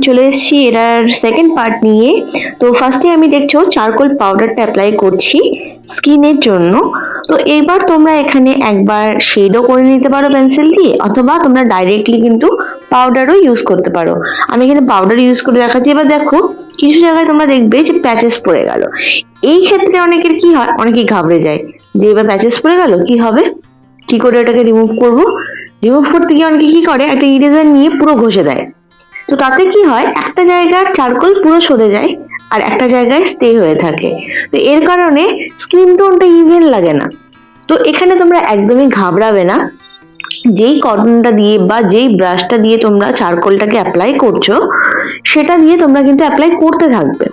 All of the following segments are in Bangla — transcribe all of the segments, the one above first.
চলে এসেছি এটার সেকেন্ড পার্ট নিয়ে। তো ফার্স্টে আমি দেখছো চারকোল পাউডারটা অ্যাপ্লাই করছি স্কিনের জন্য। তো এবার তোমরা এখানে একবার শেডও করে নিতে পারো পেন্সিল দিয়ে, অথবা তোমরা ডাইরেক্টলি কিন্তু পাউডারও ইউজ করতে পারো। আমি এখানে পাউডার ইউজ করে দেখাচ্ছি। এবার দেখো কিছু জায়গায় তোমরা দেখবে যে প্যাচেস পড়ে গেল। এই ক্ষেত্রে অনেকের কি হয়, অনেকেই ঘাবড়ে যায় যে এবার প্যাচেস পড়ে গেল কি হবে, কি করে এটাকে রিমুভ করব। রিমুভ করতে গিয়ে অনেকে কি করে, একটা ইরেজার নিয়ে পুরো ঘষে দেয়। তো তাতে কি হয়, একটা জায়গার চারকোল পুরো সরে যায় আর একটা জায়গায় স্টে হয়ে থাকে। তো এর কারণে স্কিন টোনটা ইভেন লাগে না। তো এখানে তোমরা একদমই ঘাবড়াবে না। যেই কটনটা দিয়ে বা যেই ব্রাশটা দিয়ে তোমরা চারকোলটাকে অ্যাপ্লাই করছো, সেটা দিয়ে তোমরা কিন্তু অ্যাপ্লাই করতে থাকবে।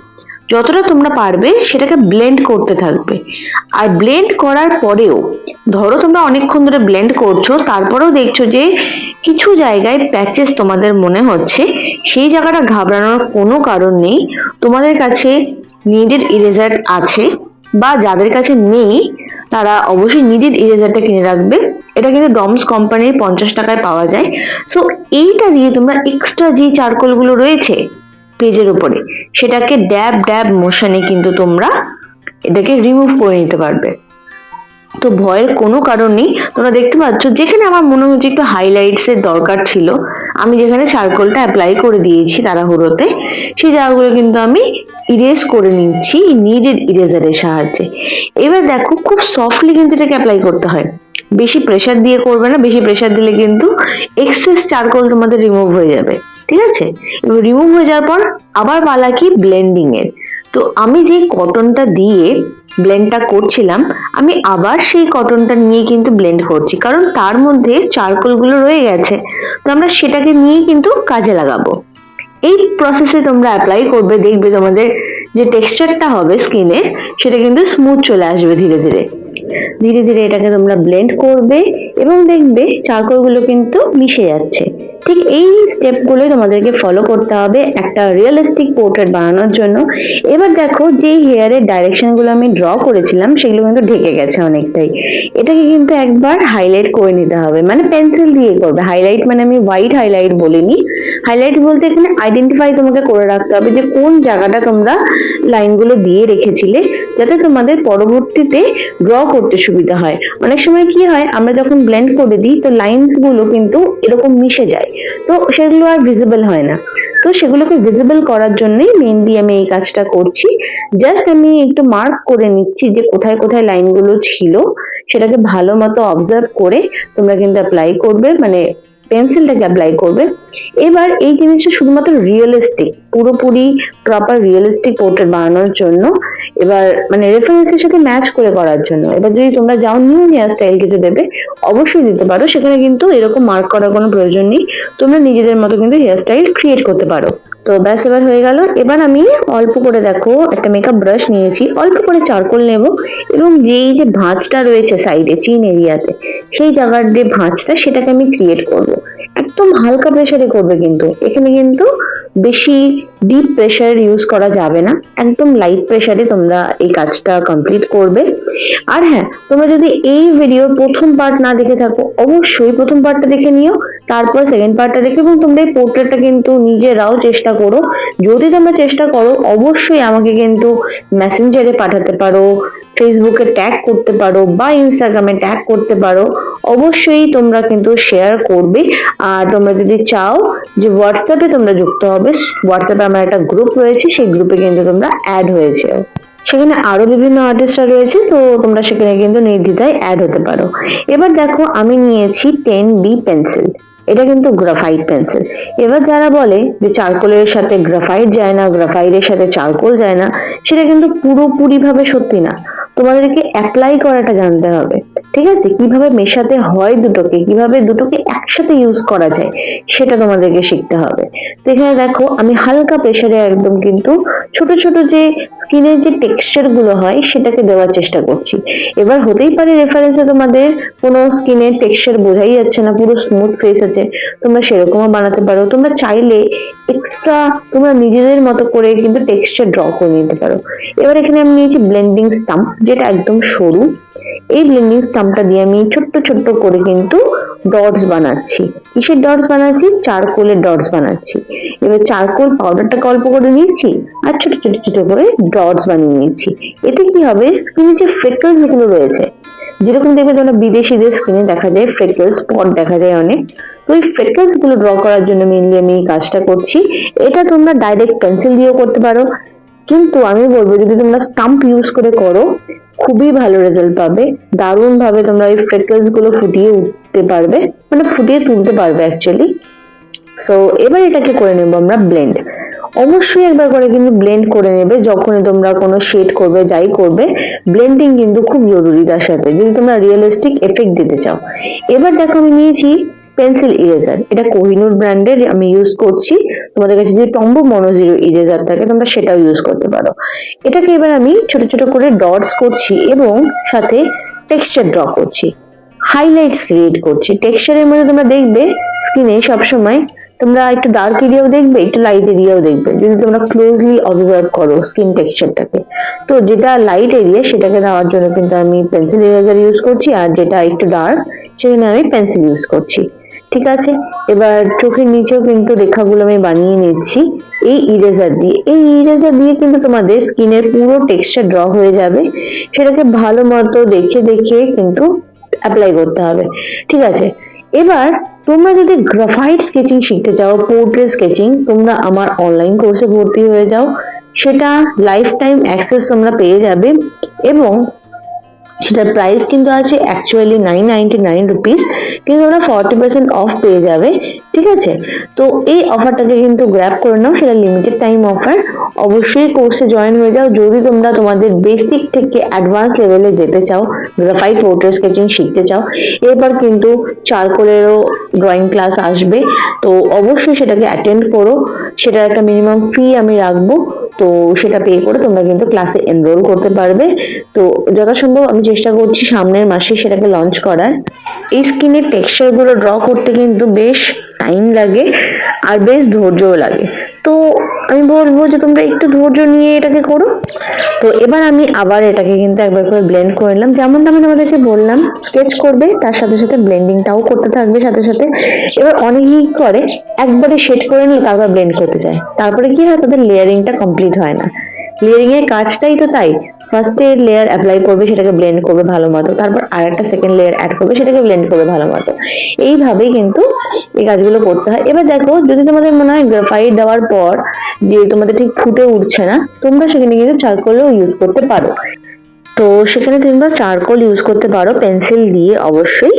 যতটা তোমরা পারবে সেটাকে ব্লেন্ড করতে থাকবে। আর ব্লেন্ড করার পরেও ধরো তোমরা অনেকক্ষণ ধরে ব্লেন্ড করছো, তারপরেও দেখছো যে কিছু জায়গায় প্যাচেস তোমাদের মনে হচ্ছে, সেই জায়গাটা ঘাবড়ানোর কোনো কারণ নেই। তোমাদের কাছে নিডেড ইরেজার আছে, বা যাদের কাছে নেই তারা অবশ্যই নিডেড ইরেজারটা কিনে রাখবে। এটা কিন্তু ডমস কোম্পানির 50 টাকায় পাওয়া যায়। সো এইটা দিয়ে তোমরা এক্সট্রা যে চারকোল গুলো রয়েছে পেজের উপরে, সেটাকে ড্যাব ড্যাব মোশনে কিন্তু তোমরা এটাকে রিমুভ করে নিতে পারবে। তো ভয়ের কোনো কারণ নেই। তোমরা দেখতে পাচ্ছ যেখানে আমার মনে হচ্ছে একটু হাইলাইটস এর দরকার ছিল, আমি যেখানে চারকোলটা অ্যাপ্লাই করে দিয়েছি তাড়াহুড়োতে, সেই জায়গাগুলো কিন্তু আমি ইরেজ করে নিচ্ছি নিডেড ইরেজারের সাহায্যে। এবার দেখো খুব সফটলি কিন্তু এটাকে অ্যাপ্লাই করতে হয়, বেশি প্রেসার দিয়ে করবে না। বেশি প্রেসার দিলে কিন্তু এক্সেস চারকোল তোমাদের রিমুভ হয়ে যাবে। ঠিক আছে, এবার রিমুভ হয়ে যাওয়ার পর আবার পালা কি ব্লেন্ডিং এর। তো আমি যে কটনটা দিয়ে ব্লেন্ডটা করছিলাম, আমি আবার সেই কটনটা নিয়ে কিন্তু ব্লেন্ড করছি, কারণ তার মধ্যে চারকোল গুলো রয়ে গেছে। তো আমরা সেটাকে নিয়ে কিন্তু কাজে লাগাবো। এই প্রসেসে তোমরা অ্যাপ্লাই করবে, দেখবে তোমাদের যে টেক্সচারটা হবে স্কিনের, সেটা কিন্তু স্মুথ চলে আসবে। ধীরে ধীরে ধীরে ধীরে এটাকে তোমরা ব্লেন্ড করবে এবং দেখবে চারকোল গুলো কিন্তু মিশে যাচ্ছে। ঠিক এই স্টেপগুলোই তোমাদেরকে ফলো করতে হবে একটা রিয়েলিস্টিক পোর্ট্রেট বানানোর জন্য। এবার দেখো যে হেয়ারের ডাইরেকশন গুলো আমি ড্র করেছিলাম, সেগুলো কিন্তু ঢেকে গেছে অনেকটাই। এটাকে কিন্তু একবার হাইলাইট করে নিতে হবে, মানে পেন্সিল দিয়ে করবে হাইলাইট। মানে আমি হোয়াইট হাইলাইট বলিনি, হাইলাইট বলতে এখানে আইডেন্টিফাই তোমাকে করে রাখতে হবে যে কোন জায়গাটা তোমরা লাইনগুলো দিয়ে রেখেছিলে, যাতে তোমাদের পরবর্তীতে ড্র করতে সুবিধা হয়। অনেক সময় কি হয়, আমরা যখন ব্লেন্ড করে দিই তো লাইনস গুলো কিন্তু এরকম মিশে যায়, তো সেগুলো আর ভিজিবল হয় না। তো সেগুলোকে ভিজিবল করার জন্যই মেইনলি আমি এই কাজটা করছি। জাস্ট আমি একটু মার্ক করে নিচ্ছি যে কোথায় কোথায় লাইনগুলো ছিল, সেটাকে ভালো মতো অবজার্ভ করে তোমরা কিন্তু অ্যাপ্লাই করবে, মানে পেন্সিলটাকে অ্যাপ্লাই করবে। এবার এই জিনিসটা শুধুমাত্র রিয়েলিস্টিক, পুরোপুরি প্রপার রিয়েলিস্টিক পোর্ট্রেট বানানোর জন্য, এবার মানে রেফারেন্সের সাথে ম্যাচ করে করার জন্য। এবার যদি তোমরা যাও নিউ হেয়ার স্টাইল কিছু দেবে, অবশ্যই দিতে পারো, সেখানে কিন্তু এরকম মার্ক করার কোনো প্রয়োজন নেই। তোমরা নিজেদের মতো কিন্তু হেয়ার স্টাইল ক্রিয়েট করতে পারো। তো ব্যাস, এবার হয়ে গেল। এবার আমি অল্প করে দেখো একটা মেকআপ ব্রাশ নিয়েছি, অল্প করে চারকোল নেব, এবং যেই যে ভাঁজটা রয়েছে সাইডে চিন এরিয়াতে, সেই জায়গার যে ভাঁজটা, সেটাকে আমি ক্রিয়েট করব। একদম হালকা প্রেসারে করবে, কিন্তু এখানে কিন্তু বেশি ডিপ প্রেসার ইউজ করা যাবে না, একদম লাইট প্রেসারে তোমরা এই কাজটা কমপ্লিট করবে। আর হ্যাঁ, তোমরা যদি এই ভিডিওর প্রথম পার্ট না দেখে থাকো, অবশ্যই প্রথম পার্টটা দেখে নিও, তারপর সেকেন্ড পার্টটা দেখে। এবং তোমরা এই পোর্ট্রেটটা কিন্তু নিজেরাও চেষ্টা করো। যদি তোমরা চেষ্টা করো, অবশ্যই আমাকে কিন্তু মেসেঞ্জারে পাঠাতে পারো, ফেসবুকে ট্যাগ করতে পারো, বা ইনস্টাগ্রামে ট্যাগ করতে পারো। অবশ্যই তোমরা কিন্তু শেয়ার করবে। আর তোমরা যদি চাও যে হোয়াটসঅ্যাপে তোমরা যুক্ত হবে, হোয়াটসঅ্যাপে আমার একটা গ্রুপ রয়েছে, সেই গ্রুপে কিন্তু তোমরা অ্যাড হয়েছে, সেখানে আরো বিভিন্ন আর্টিস্টরা রয়েছে, তো তোমরা সেখানে কিন্তু নির্দ্বিধায় অ্যাড হতে পারো। এবার দেখো আমি নিয়েছি 10B পেন্সিল, এটা কিন্তু গ্রাফাইট পেন্সিল। এবার যারা বলে যে চারকোলের সাথে গ্রাফাইট যায় না, গ্রাফাইটের সাথে চারকোল যায় না, সেটা কিন্তু পুরোপুরি ভাবে সত্যি না। তোমাদেরকে অ্যাপ্লাই করাটা জানতে হবে, ঠিক আছে? কিভাবে মেশাতে হয় দুটোকে, কিভাবে দুটোকে একসাথে ইউজ করা যায়, সেটা তোমাদেরকে শিখতে হবে। তো এখানে দেখো আমি হালকা প্রেসারে একদম কিন্তু ছোট ছোট যে স্কিনের যে টেক্সচার গুলো হয়, সেটাকে দেওয়ার চেষ্টা করছি। এবার হতেই পারে রেফারেন্সে তোমাদের কোনো স্কিনের টেক্সচার বোঝাই যাচ্ছে না, পুরো স্মুথ ফেস আছে, তোমরা সেরকমও বানাতে পারো। তোমরা চাইলে এক্সট্রা তোমরা নিজেদের মতো করে কিন্তু টেক্সচার ড্র করে নিতে পারো। এবার এখানে আমি নিয়েছি ব্লেন্ডিং স্টাম্প, যেটা একদম সরু। এই ব্লেন্ডিং স্টাম্পটা দিয়ে আমি ছোট্ট ছোট্ট করে কিন্তু ডটস বানাচ্ছি। কিসের ডটস বানাচ্ছি? চারকোলের ডটস বানাচ্ছি। এবার চারকোল পাউডারটাকে অল্প করে নিচ্ছি আর ছোট ছোট ছোট করে ডটস বানিয়ে নিচ্ছি। এতে কি হবে, স্কিনে যে ফ্রেকলস গুলো রয়েছে, যেরকম দেখবে তোমরা বিদেশিদের স্কিনে দেখা যায় ফ্রেকলস স্পট দেখা যায় অনেক, তো ওই ফ্রেকলস গুলো ড্র করার জন্য মেনলি আমি এই কাজটা করছি। এটা তোমরা ডাইরেক্ট পেন্সিল দিয়েও করতে পারো, কিন্তু আমি বলবো যদি তোমরা স্টাম্প ইউজ করে করো খুবই ভালো রেজাল্ট পাবে। দারুণ ভাবে তোমরা ওই ফ্রেকলস গুলো ফুটিয়ে উঠতে পারবে, মানে ফুটিয়ে তুলতে পারবে অ্যাকচুয়ালি। সো এবার এটাকে করে নেবো আমরা ব্লেন্ড। অবশ্যই একবার করে কিন্তু ব্লেন্ড করে নেবে যখনই তোমরা কোনো শেড করবে, যাই করবে ব্লেন্ডিং কিন্তু খুব জরুরি তার সাথে, যদি তোমরা রিয়েলিস্টিক এফেক্ট দিতে চাও। এবার দেখো আমি নিয়েছি পেন্সিল ইরেজার, এটা কোহিনুর ব্র্যান্ডের আমি ইউজ করছি। তোমাদের কাছে যদি টম্বো মনোজিরো ইরেজার থাকে তোমরা সেটাও ইউজ করতে পারো। এটাকে এবার আমি ছোট ছোট করে ডটস করছি এবং সাথে টেক্সচার ড্র করছি, হাইলাইটস ক্রিয়েট করছি। টেক্সচারের মধ্যে তোমরা দেখবে স্কিনে সবসময় তোমরা একটু ডার্ক এরিয়াও দেখবে, একটু লাইট এরিয়াও দেখবে, যদি তোমরা ক্লোজলি অবজার্ভ করো স্কিন টেক্সচারটাকে। তো যেটা লাইট এরিয়া সেটাকে দেওয়ার জন্য কিন্তু আমি পেন্সিল ইরেজার ইউজ করছি, আর যেটা একটু ডার্ক সেখানে আমি পেন্সিল ইউজ করছি। ঠিক আছে, এবার চোখের নিচেও কিন্তু রেখাগুলো আমি বানিয়ে নিচ্ছি এই ইরেজার দিয়ে। এই ইরেজার দিয়ে কিন্তু তোমাদের স্কিনের পুরো টেক্সচার ড্র হয়ে যাবে, সেটাকে ভালো মতো দেখে দেখে কিন্তু অ্যাপ্লাই করতে হবে। ঠিক আছে, এবার তোমরা যদি গ্রাফাইট স্কেচিং শিখতে চাও, পোর্ট্রেট স্কেচিং, তোমরা আমার অনলাইন কোর্সে ভর্তি হয়ে যাও, সেটা লাইফ টাইম অ্যাক্সেস তোমরা পেয়ে যাবে এবং সেটার প্রাইস কিন্তু আছে অ্যাকচুয়ালি 999 রুপিস, কিন্তু ওরা 40% অফ পেয়ে যাবে। ঠিক আছে, তো এই অফারটাকে কিন্তু গ্র্যাব করে নাও, সেটা লিমিটেড টাইম অফার। অবশ্যই কোর্সে জয়েন হয়ে যাও যদি তোমরা তোমাদের বেসিক থেকে অ্যাডভান্স লেভেলে যেতে চাও, গ্রাফাইট পোর্ট্রেট স্কেচিং শিখতে চাও। এরপর কিন্তু চারকোলেরও ড্রয়িং ক্লাস আসবে, তো অবশ্যই সেটাকে অ্যাটেন্ড করো। সেটার একটা মিনিমাম ফি আমি রাখবো, তো সেটা পে করে তোমরা কিন্তু ক্লাসে এনরোল করতে পারবে। তো যথাসম্ভব আমি চেষ্টা করছি সামনের মাসে সেটাকে লঞ্চ করার। এই স্কিনের টেক্সচার গুলো ড্র করতে কিন্তু বেশ টাইম লাগে আর বেশ ধৈর্যও লাগে, তো আমি বলবো যে তোমরা একটু ধৈর্য নিয়ে এটাকে করো। তো এবার আমি আবার এটাকে কিন্তু একবার করে ব্লেন্ড করে নিলাম, যেমনটা আমি তোমাদেরকে বললাম স্কেচ করবে তার সাথে সাথে ব্লেন্ডিংটাও করতে থাকবে সাথে সাথে। এবার অনেকেই করে একবারে শেড করে নিয়ে তারপর ব্লেন্ড করতে চায়, তারপরে কি হয় তাদের লেয়ারিংটা কমপ্লিট হয় না। লেয়ারিং এর কাজটাই তো তাই, ফার্স্টে লেয়ার অ্যাপ্লাই করবে, সেটাকে ব্লেন্ড করবে ভালো মতো, তারপর আর একটা সেকেন্ড লেয়ার অ্যাড করবে, সেটাকে ব্লেন্ড করবে ভালো মতো। এইভাবেই কিন্তু এই কাজগুলো করতে হয়। এবার দেখো যদি তোমাদের মনে হয় গ্রাফাইট দেওয়ার পর যে তোমাদের ঠিক ফুটে উঠছে না, তোমরা সেখানে কিন্তু চারকোলও ইউজ করতে পারো। তো সেখানে তোমরা চারকোল ইউজ করতে পারো পেন্সিল দিয়ে অবশ্যই।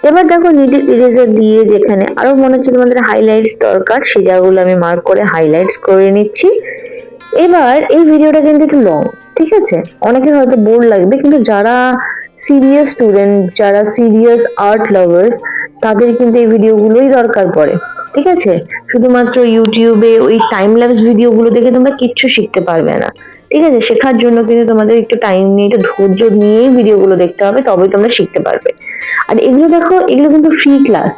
এবার দেখো নিডল ইরেজার দিয়ে যেখানে আরো মনে হচ্ছে তোমাদের হাইলাইটস দরকার, সেই জায়গাগুলো আমি মার্ক করে হাইলাইটস করে নিচ্ছি। এবার এই ভিডিওটা কিন্তু একটু লং, ঠিক আছে, অনেকের হয়তো বোর লাগবে, কিন্তু যারা সিরিয়াস স্টুডেন্ট, যারা সিরিয়াস আর্ট লাভার্স, তাদের কিন্তু এই ভিডিওগুলোই দরকার পড়ে। ঠিক আছে, শুধুমাত্র ইউটিউবে ওই টাইম ল্যাপস ভিডিওগুলো দেখে তোমরা কিচ্ছু শিখতে পারবে না। ঠিক আছে, শেখার জন্য কিন্তু তোমাদের একটু টাইম নিয়ে, একটু ধৈর্য নিয়েই ভিডিওগুলো দেখতে হবে, তবেই তোমরা শিখতে পারবে। আর এগুলো দেখো, এগুলো কিন্তু ফ্রি ক্লাস।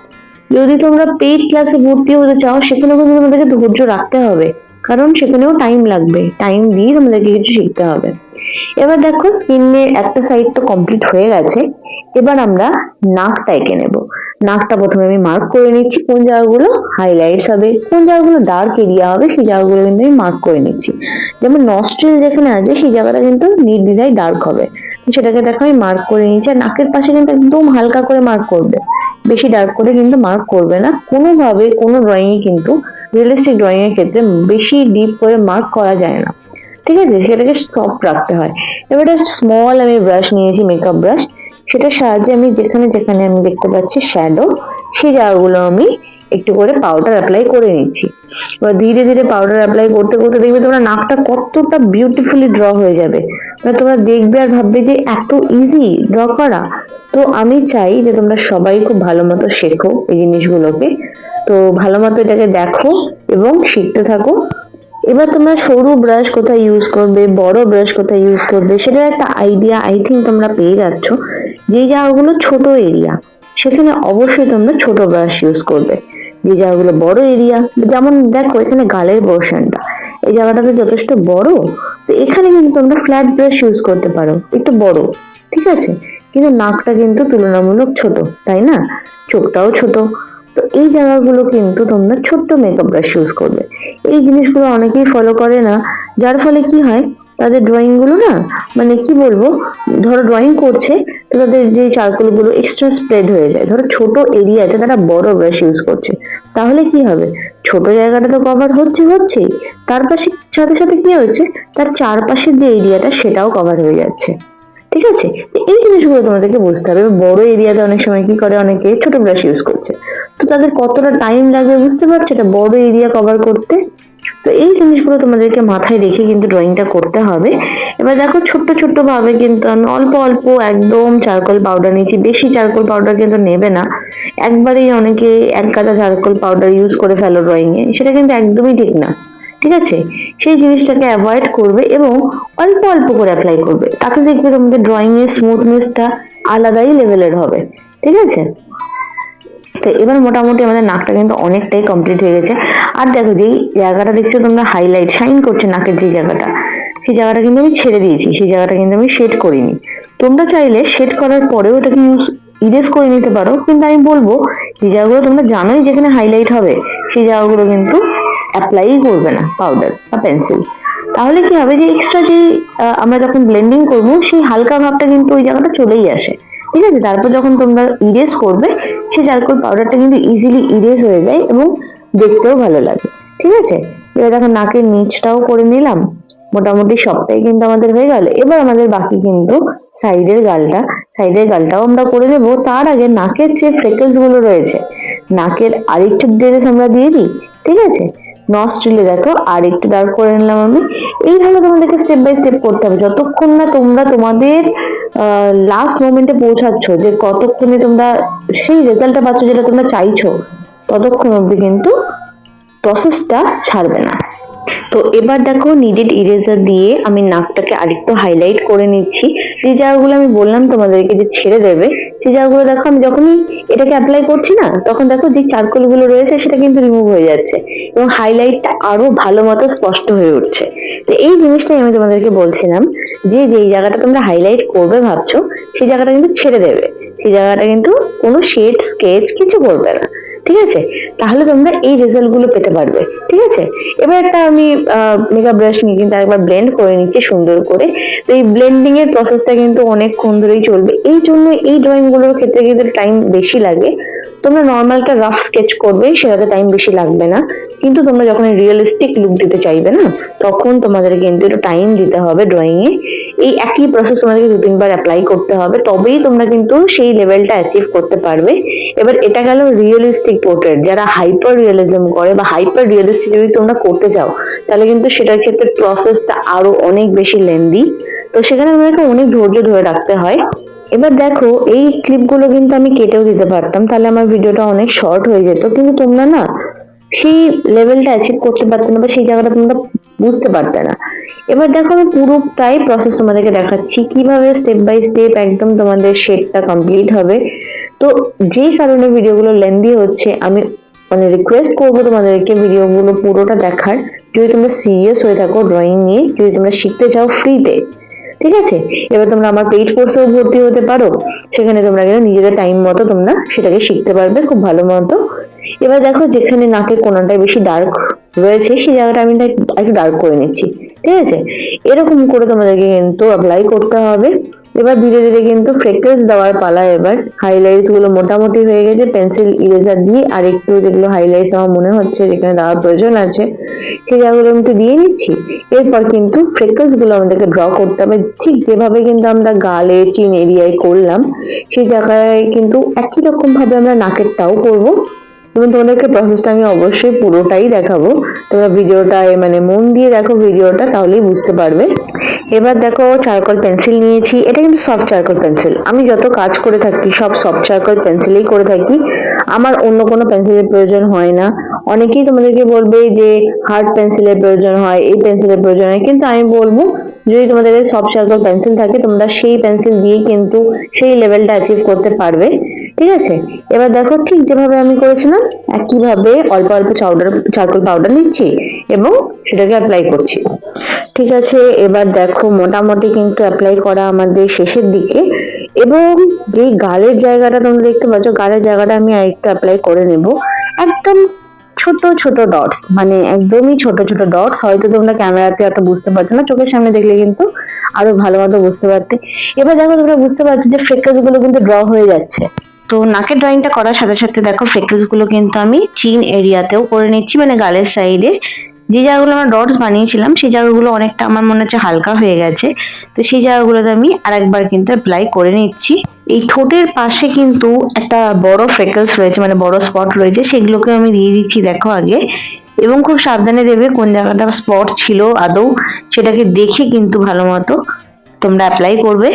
যদি তোমরা পেইড ক্লাসে ভর্তি হতে চাও সেখানেও কিন্তু তোমাদেরকে ধৈর্য রাখতে হবে, কারণ সেখানেও টাইম লাগবে, টাইম দিয়ে তোমাদেরকে কিছু শিখতে হবে। এবার দেখো স্কিনের একটা সাইড তো কমপ্লিট হয়ে গেছে, এবার আমরা নাকটা এঁকে নেব। নাকটা প্রথমে আমি মার্ক করে নিচ্ছি, কোন জায়গাগুলো হাইলাইটস হবে, কোন জায়গাগুলো ডার্ক এরিয়া হবে, সেই জায়গাগুলো কিন্তু আমি মার্ক করে নিচ্ছি। যেমন নস্ট্রিল যেখানে আছে সেই জায়গাটা কিন্তু নির্দ্বিধায় ডার্ক হবে, সেটাকে দেখো আমি মার্ক করে নিচ্ছি। আর নাকের পাশে কিন্তু একদম হালকা করে মার্ক করবে, বেশি ডার্ক করে কিন্তু মার্ক করবে না কোনোভাবে। কোনো ড্রয়িং কিন্তু রিয়েলিস্টিক ড্রয়িং এর ক্ষেত্রে বেশি ডিপ করে মার্ক করা যায় না, ঠিক আছে, সেটাকে সফট রাখতে হয়। এবার একটা স্মল আমি ব্রাশ নিয়েছি, মেকআপ ব্রাশ, সেটার সাহায্যে আমি যেখানে যেখানে আমি দেখতে পাচ্ছি শ্যাডো, সেই জায়গাগুলো আমি একটু করে পাউডার অ্যাপ্লাই করে নিচ্ছি। এবার ধীরে ধীরে পাউডার অ্যাপ্লাই করতে করতে দেখবে তোমরা নাকটা কতটা বিউটিফুলি ড্র হয়ে যাবে, মানে তোমরা দেখবে আর ভাববে যে এত ইজি ড্র করা। তো আমি চাই যে তোমরা সবাই খুব ভালো মতো শেখো এই জিনিসগুলোকে, তো ভালো মতো এটাকে দেখো এবং শিখতে থাকো। এবার তোমরা সরু ব্রাশ কোথায় ইউজ করবে, বড় ব্রাশ কোথায় ইউজ করবে, সেটার একটা আইডিয়া আই থিঙ্ক তোমরা পেয়ে যাচ্ছ। যে জায়গাগুলো ছোট এরিয়া সেখানে অবশ্যই তোমরা ছোট ব্রাশ ইউজ করবে। যে জায়গাগুলো বড় এরিয়া, যেমন দেখো এখানে গালের পোর্শনটা, এই জায়গাটা তো যথেষ্ট বড়, তো এখানে কিন্তু তোমরা ফ্ল্যাট ব্রাশ ইউজ করতে পারো, একটু বড়। ঠিক আছে, কিন্তু নাকটা কিন্তু তুলনামূলক ছোট, তাই না? চোখটাও ছোট। তো এই জায়গাগুলো কিন্তু তোমরা ছোট্ট মেকআপ ব্রাশ ইউজ করবে। এই জিনিসগুলো অনেকেই ফলো করে না, যার ফলে কি হয়, তাদের ড্রয়িং গুলো না, মানে কি বলবো, ধরো ড্রয়িং করছে তো তাদের যে চারকোল গুলো এক্সট্রা স্প্রেড হয়ে যায়। ধরো ছোট এরিয়াতে তারা বড় ব্রাশ ইউজ করছে, তাহলে কি হবে, ছোট জায়গাটা তো কভার হচ্ছেই, তার পাশে সাথে সাথে কি হচ্ছে, তার চারপাশের যে এরিয়াটা সেটাও কভার হয়ে যাচ্ছে। ঠিক আছে, তো এই জিনিসগুলো তোমাদেরকে বুঝতে হবে। বড় এরিয়াতে অনেক সময় কি করে, অনেকে ছোট ব্রাশ ইউজ করছে, তো তাদের কতটা টাইম লাগবে বুঝতে পারছো এটা বড় এরিয়া কভার করতে। তো এই জিনিসগুলো তোমাদেরকে মাথায় রেখে কিন্তু ড্রয়িংটা করতে হবে। এবার দেখো ছোট্ট ছোট্ট ভাবে কিন্তু আমি অল্প অল্প একদম চারকোল পাউডার নিচ্ছি, বেশি চারকোল পাউডার কিন্তু নেবে না। একবারেই অনেকে এক গাদা চারকোল পাউডার ইউজ করে ফেলো ড্রয়িং এ, সেটা কিন্তু একদমই ঠিক না। ঠিক আছে, সেই জিনিসটাকে অ্যাভয়েড করবে এবং অল্প অল্প করে অ্যাপ্লাই করবে, তাতে দেখবে তোমাদের ড্রয়িং এর স্মুথনেসটা আলাদাই লেভেলের হবে। ঠিক আছে, তো এবার মোটামুটি আমাদের নাকটা কিন্তু অনেকটাই কমপ্লিট হয়ে গেছে। আর দেখো যেই জায়গাটা দেখছো তোমরা হাইলাইট শাইন করছে নাকের যে জায়গাটা, সেই জায়গাটা কিন্তু আমি ছেড়ে দিয়েছি, সেই জায়গাটা কিন্তু আমি শেড করিনি। তোমরা চাইলে শেড করার পরেও এটাকে ইরেজ করে নিতে পারো, কিন্তু আমি বলবো যে জায়গাগুলো তোমরা জানোই যেখানে হাইলাইট হবে সেই জায়গাগুলো কিন্তু অ্যাপ্লাই করবে না পাউডার বা পেন্সিল। তাহলে কি হবে, যে এক্সট্রা যে আমরা যখন ব্লেন্ডিং করবো সেই হালকা ভাবটা কিন্তু ওই জায়গাটা চলেই আসে। ঠিক আছে, তারপর যখন তোমরা ইরেজ করবে সেই চারকোল পাউডারটা কিন্তু ইজিলি ইরেজ হয়ে যায় এবং দেখতেও ভালো লাগে। ঠিক আছে, এবার দেখো নাকের নিচটাও করে নিলাম, মোটামুটি সবটাই কিন্তু আমাদের হয়ে গেল। এবার আমাদের বাকি কিন্তু সাইডের গালটাও আমরা করে নেবো। তার আগে নাকের যে ফ্রেকলস গুলো রয়েছে, নাকের আরেকটু ডিটেলস আমরা দিয়ে দিই। ঠিক আছে, নস্ট্রিলে দেখো আর একটু ডার্ক করে নিলাম আমি। এইভাবে তোমাদেরকে স্টেপ বাই স্টেপ করতে হবে, যতক্ষণ না তোমরা তোমাদের লাস্ট মোমেন্টে পৌঁছাচ্ছ, যে কতক্ষণে তোমরা সেই রেজাল্টটা পাচ্ছ যেটা তোমরা চাইছো, ততক্ষণ অব্দি কিন্তু প্রসেসটা ছাড়বে না। তো এবার দেখো নিডেড ইরেজার দিয়ে আমি নাকটাকে আরেকটু হাইলাইট করে নিচ্ছি। যে জায়গাগুলো আমি বললাম তোমাদেরকে যে ছেড়ে দেবে, সেই জায়গাগুলো দেখো আমি যখনই এটাকে অ্যাপ্লাই করছি না, তখন দেখো যে চারকোল গুলো রয়েছে সেটা কিন্তু রিমুভ হয়ে যাচ্ছে এবং হাইলাইটটা আরো ভালো মতো স্পষ্ট হয়ে উঠছে। তো এই জিনিসটাই আমি তোমাদেরকে বলছিলাম, যে যেই জায়গাটা তোমরা হাইলাইট করবে ভাবছো সেই জায়গাটা কিন্তু ছেড়ে দেবে, সেই জায়গাটা কিন্তু কোনো শেড স্কেচ কিছু করবে না। ঠিক আছে, তাহলে তোমরা এই রেজাল্ট গুলো পেতে পারবে। ঠিক আছে, এবার একটা আমি মেকআপ ব্রাশ নিয়ে কিন্তু একবার ব্লেন্ড করে নিচ্ছি সুন্দর করে। তো এই ব্লেন্ডিং এর প্রসেসটা কিন্তু অনেকক্ষণ ধরেই চলবে, এই জন্য এই ড্রয়িং গুলোর ক্ষেত্রে কিন্তু টাইম বেশি লাগে। তোমরা নর্মাল একটা রাফ স্কেচ করবে, সেটাতে টাইম বেশি লাগবে না, কিন্তু তোমরা যখন রিয়েলিস্টিক লুক দিতে চাইবে না, তখন তোমাদের কিন্তু একটু টাইম দিতে হবে ড্রয়িং এ। এই একই প্রসেস তোমাদেরকে 2-3 বার অ্যাপ্লাই করতে হবে, তবেই তোমরা কিন্তু সেই লেভেলটা অ্যাচিভ করতে পারবে। এবার এটা গেল রিয়েলিস্টিক পোর্ট্রেট। যারা হাইপার রিয়েলিজম করে বা হাইপার রিয়েলিস্টিক যদি তোমরা করতে চাও, তাহলে কিন্তু সেটার ক্ষেত্রে প্রসেসটা আরো অনেক বেশি লেন্দি, তো সেখানে তোমাদেরকে অনেক ধৈর্য ধরে রাখতে হয়। এবার দেখো এই ক্লিপগুলো কিন্তু আমি কেটেও দিতে পারতাম, তাহলে আমার ভিডিওটা অনেক শর্ট হয়ে যেত, কিন্তু তোমরা না সেই লেভেলটা অ্যাচিভ করতে পারতে না বা সেই জায়গাটা তোমরা বুঝতে পারতে না। এবার দেখো আমি পুরোটাই প্রসেস তোমাদেরকে দেখাচ্ছি কিভাবে স্টেপ বাই স্টেপ একদম তোমাদের শেডটা কমপ্লিট হবে। তো যেই কারণে ভিডিওগুলো লেন্দি হচ্ছে, আমি মানে রিকোয়েস্ট করবো তোমাদেরকে ভিডিওগুলো পুরোটা দেখার, যদি তোমরা সিরিয়াস হয়ে থাকো ড্রয়িং নিয়ে, যদি তোমরা শিখতে চাও ফ্রিতে। ঠিক আছে, এবার তোমরা আমার পেইড কোর্সেও ভর্তি হতে পারো, সেখানে তোমরা কিন্তু নিজেদের টাইম মতো তোমরা সেটাকে শিখতে পারবে খুব ভালো মতো। এবার দেখো যেখানে নাকের কোণাটায় বেশি ডার্ক রয়েছে সেই জায়গাটা আমি একটু ডার্ক করে নিচ্ছি। ঠিক আছে, এরকম করে তোমাদেরকে কিন্তু অ্যাপ্লাই করতে হবে। এবার ধীরে ধীরে কিন্তু ফ্রেকলস দেওয়ার পালা। এবার হাইলাইটস গুলো মোটামুটি হয়ে গেছে, পেন্সিল ইরেজার দিয়ে আর একটু যেগুলো হাইলাইটস আমার মনে হচ্ছে যেখানে দেওয়ার প্রয়োজন আছে সেই জায়গাগুলো আমি একটু দিয়ে নিচ্ছি। এরপর কিন্তু ফ্রেকলস গুলো আমাদেরকে ড্র করতে হবে, ঠিক যেভাবে কিন্তু আমরা গালে চিন এরিয়ায় করলাম সেই জায়গায় কিন্তু একই রকম ভাবে আমরা নাকেরটাও করব। এবং তোমাদেরকে প্রসেসটা আমি অবশ্যই পুরোটাই দেখাবো, তোমরা ভিডিওটায় মানে মন দিয়ে দেখো ভিডিওটা, তাহলেই বুঝতে পারবে। এবার দেখো চারকোল পেন্সিল নিয়েছি, এটা কিন্তু সফট চারকোল পেন্সিল, আমি যত কাজ করে থাকি সব সফট চারকোল পেন্সিলেই করে থাকি, আমার অন্য কোনো পেন্সিলের প্রয়োজন হয় না। অনেকেই তোমাদেরকে বলবে যে হার্ড পেন্সিলের প্রয়োজন হয়, এই পেন্সিলের প্রয়োজন হয়, কিন্তু আমি বলবো যদি তোমাদের সফট চারকোল পেন্সিল থাকে তোমরা সেই পেন্সিল দিয়ে কিন্তু সেই লেভেলটা অ্যাচিভ করতে পারবে। ঠিক আছে। এবার দেখো ঠিক যেভাবে আমি করেছিলাম একইভাবে অল্প অল্প চারকোল পাউডার নিচ্ছি এবং সেটাকে অ্যাপ্লাই করছি। ঠিক আছে, এবার দেখো মোটামুটি কিন্তু অ্যাপ্লাই করা আমাদের শেষের দিকে, এবং যেই গালের জায়গাটা তোমরা দেখতে পাচ্ছ, গালের জায়গাটা আমি আরেকটু অ্যাপ্লাই করে নেব। একদম ছোট ছোট ডটস, মানে একদমই ছোট ছোট ডটস। হয়তো তোমরা ক্যামেরাতে অত বুঝতে পারছো না, চোখের সামনে দেখলে কিন্তু আরো ভালো মতো বুঝতে পারতে। এবার দেখো তোমরা বুঝতে পারছো যে ফ্রেকলস গুলো কিন্তু ড্র হয়ে যাচ্ছে। তো নাকের ড্রয়িংটা করার সাথে সাথে দেখো ফ্রেকলস গুলো কিন্তু আমি চিন এরিয়াতেও করে নিচ্ছি, মানে গালের সাইডে যে জায়গাগুলো আমরা ডটস বানিয়েছিলাম সেই জায়গাগুলো অনেকটা আমার মনে হচ্ছে হালকা হয়ে গেছে। তো সেই জায়গাগুলোতে আমি আরেকবার কিন্তু অ্যাপ্লাই করে নিচ্ছি। এই ঠোঁটের পাশে কিন্তু একটা বড় ফ্রেকলস রয়েছে, মানে বড় স্পট রয়েছে, সেগুলোকে আমি দিয়ে দিচ্ছি দেখো আগে, এবং খুব সাবধানে দেবে কোন জায়গাটা স্পট ছিল আদৌ সেটাকে দেখে কিন্তু ভালো মতো তোমরা অ্যাপ্লাই করবে।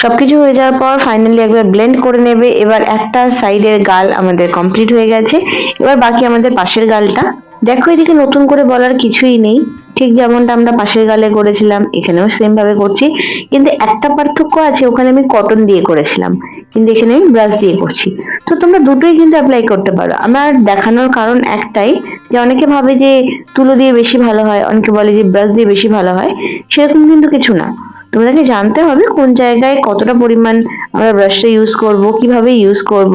সবকিছু হয়ে যাওয়ার পর ফাইনালি একবার ব্লেন্ড করে নেবে। এবার একটা সাইডের গাল আমাদের কমপ্লিট হয়ে গেছে, এবার বাকি আমাদের পাশের গালটা। দেখো এদিকে নতুন করে বলার কিছুই নেই, ঠিক যেমনটা আমরা পাশের গালে করেছিলাম এখানেও সেম ভাবে করছি, কিন্তু একটা পার্থক্য আছে, ওখানে আমি কটন দিয়ে করেছিলাম কিন্তু এখানে আমি ব্রাশ দিয়ে করছি। তো তোমরা দুটোই কিন্তু অ্যাপ্লাই করতে পারো। আমার দেখানোর কারণ একটাই, যে অনেকে ভাবে যে তুলো দিয়ে বেশি ভালো হয়, অনেকে বলে যে ব্রাশ দিয়ে বেশি ভালো হয়, সেরকম কিন্তু কিছু না। তোমাদেরকে জানতে হবে কোন জায়গায় কতটা পরিমাণ আমরা ব্রাশটা ইউজ করব, কিভাবে ইউজ করব,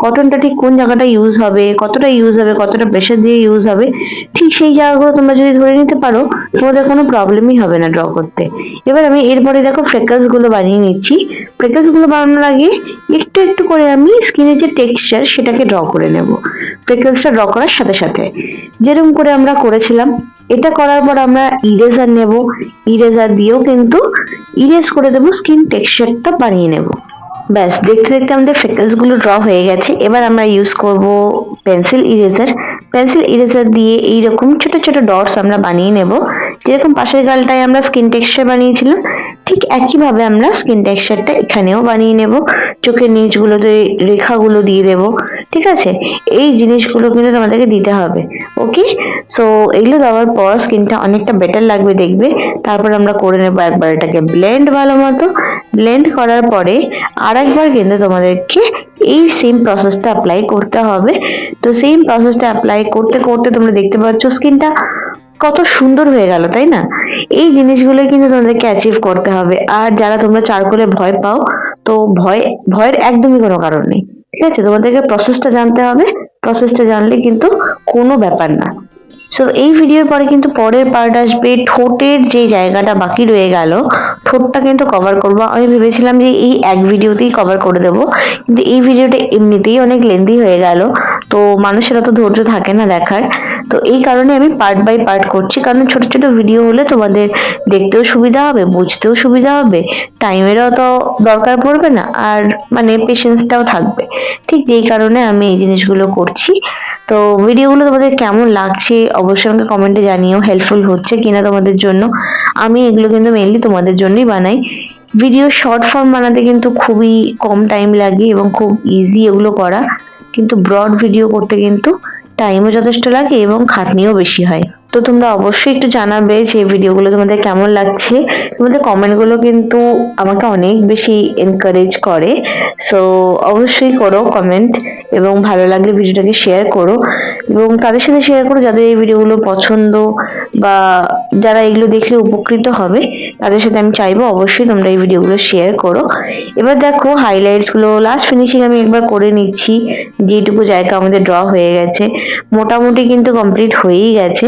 কটনটা ঠিক কোন জায়গাটা ইউজ হবে, কতটা ইউজ হবে, কতটা প্রেশার দিয়ে ইউজ হবে, ঠিক সেই জায়গাগুলো তোমরা যদি ধরে নিতে পারো তোমাদের কোনো প্রবলেমই হবে না ড্র করতে। এবার আমি এরপরে দেখো ফ্রেকলস গুলো বানিয়ে নিচ্ছি। ফ্রেকলস গুলো বানানোর আগে একটু একটু করে আমি স্কিনের যে টেক্সচার সেটাকে ড্র করে নেব, ফ্রেকলসটা ড্র করার সাথে সাথে যেরকম করে আমরা করেছিলাম। এটা করার পর আমরা ইরেজার নেব, ইরেজার দিয়েও কিন্তু ইরেজ করে দেবো, স্কিন টেক্সচারটা বানিয়ে নেব। ব্যাস দেখতে দেখতে আমাদের ফ্রেকলস গুলো ড্র হয়ে গেছে। এবার আমরা ইউজ করব পেন্সিল ইরেজার। পেন্সিল ইরেজার দিয়ে এইরকম ছোট ছোট ডটস আমরা বানিয়ে নেব, যেরকম পাশের গালটায় আমরা স্কিন টেক্সচার বানিয়েছিলাম ঠিক একইভাবে আমরা স্কিন টেক্সচারটা এখানেও বানিয়ে নেব। চোখের নিচগুলোতে রেখাগুলো দিয়ে দেব। ঠিক আছে, এই জিনিসগুলো কিন্তু তোমাদেরকে দিতে হবে। ওকে, সো এগুলো দেওয়ার পর স্কিনটা অনেকটা বেটার লাগবে দেখবে। তারপর আমরা করে নেবো একবার এটাকে ব্লেন্ড, ভালো মতো ব্লেন্ড করার পরে আরেকবার কিন্তু তোমাদেরকে এই সেম প্রসেসটা অ্যাপ্লাই করতে হবে। তো সেম প্রসেসটা অ্যাপ্লাই করতে করতে তোমরা দেখতে পাচ্ছ স্কিনটা কত সুন্দর হয়ে গেল, তাই না? এই জিনিসগুলোই কিন্তু তোমাদেরকে অ্যাচিভ করতে হবে। আর যারা তোমরা চারকোলে ভয় পাও, তো ভয়ের একদমই কোনো কারণ নেই। ঠিক আছে, তোমাদেরকে প্রসেসটা জানতে হবে, প্রসেসটা জানলে কিন্তু কোনো ব্যাপার না। সো এই ভিডিওর পরে কিন্তু পরের পার্ট আসবে ঠোঁটের যে জায়গাটা বাকি রয়ে গেল, ঠোঁটটা কিন্তু কভার করব। আমি ভেবেছিলাম যে এই এক ভিডিওতেই কভার করে দেব, কিন্তু এই ভিডিওটা এমনিতেই অনেক লেন্দি হয়ে গেল, তো মানুষের অত ধৈর্য থাকে না দেখার। তো এই কারণে আমি পার্ট বাই পার্ট করছি, কারণ ছোট ছোট ভিডিও হলে তোমাদের দেখতেও সুবিধা হবে, বুঝতেও সুবিধা হবে, টাইমেরও তো দরকার পড়বে না, আর মানে পেশেন্সটাও থাকবে। ঠিক যেই কারণে আমি এই জিনিসগুলো করছি। তো ভিডিওগুলো তোমাদের কেমন লাগছে অবশ্যই আমাকে কমেন্টে জানিও, হেল্পফুল হচ্ছে কিনা তোমাদের জন্য। আমি এগুলো কিন্তু মেইনলি তোমাদের জন্যই বানাই। ভিডিও শর্ট ফর্ম বানাতে কিন্তু খুবই কম টাইম লাগে এবং খুব ইজি এগুলো করা, কিন্তু ব্রড ভিডিও করতে কিন্তু টাইমও যথেষ্ট লাগে এবং খাটনিও বেশি হয়। তো তোমরা অবশ্যই একটু জানাবে যে ভিডিওগুলো তোমাদের কেমন লাগছে। তোমাদের কমেন্টগুলো কিন্তু আমাকে অনেক বেশি এনকারেজ করে, সো অবশ্যই করো কমেন্ট, এবং ভালো লাগলে ভিডিওটাকে শেয়ার করো এবং তাদের সাথে শেয়ার করো যাদের এই ভিডিওগুলো পছন্দ বা যারা এগুলো দেখলে উপকৃত হবে, তাদের সাথে আমি চাইবো অবশ্যই তোমরা এই ভিডিওগুলো শেয়ার করো। এবার দেখো হাইলাইটস গুলো লাস্ট ফিনিশিং আমি একবার করে নিচ্ছি, যেটুকু জায়গা আমাদের ড্র হয়ে গেছে মোটামুটি কিন্তু কমপ্লিট হয়েই গেছে।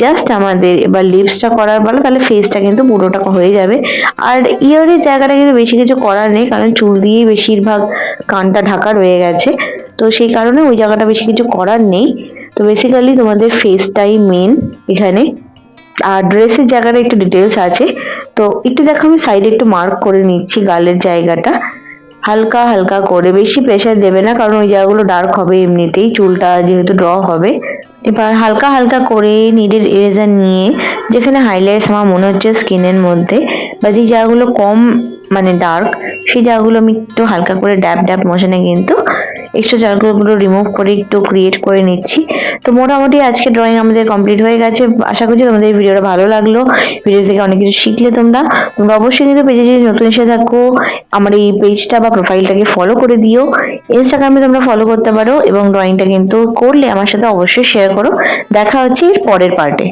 জাস্ট আমাদের এবার লিপসটা করার পালা, তাহলে ফেসটা কিন্তু পুরোটা হয়ে যাবে। আর ইয়ারের জায়গাটা কিন্তু বেশি কিছু করার নেই, কারণ চুল দিয়েই বেশিরভাগ কানটা ঢাকা রয়ে গেছে, তো সেই কারণে ওই জায়গাটা বেশি কিছু করার নেই। তো বেসিক্যালি তোমাদের ফেসটাই মেন এখানে, আর ড্রেসের জায়গাটা একটু ডিটেলস আছে। তো একটু দেখো আমি সাইডে একটু মার্ক করে নিচ্ছি গালের জায়গাটা, হালকা হালকা করে, বেশি প্রেসার দেবে না কারণ ওই জায়গাগুলো ডার্ক হবে এমনিতেই, চুলটা যেহেতু ড্র হবে। এবার হালকা হালকা করে নিডেল ইরেজার নিয়ে যেখানে হাইলাইটস আমার মনে হচ্ছে স্কিনের মধ্যে বা যে জায়গাগুলো কম মানে ডার্ক, সেই জায়গাগুলো আমি একটু হালকা করে ড্যাব ড্যাব মোশনে কিন্তু এক্সট্রা জায়গাগুলো রিমুভ করে একটু ক্রিয়েট করে নিচ্ছি। তো মোটামুটি আজকে ড্রয়িং আমাদের কমপ্লিট হয়ে গেছে। আশা করছি তোমাদের এই ভিডিওটা ভালো লাগলো, ভিডিও থেকে অনেক কিছু শিখলে তোমরা। তোমরা অবশ্যই কিন্তু পেজে যদি নতুন এসে থাকো আমার এই পেজটা বা প্রোফাইলটাকে ফলো করে দিও। ইনস্টাগ্রামে তোমরা ফলো করতে পারো এবং ড্রয়িংটা কিন্তু করলে আমার সাথে অবশ্যই শেয়ার করো। দেখা হচ্ছে এর পরের পার্টে।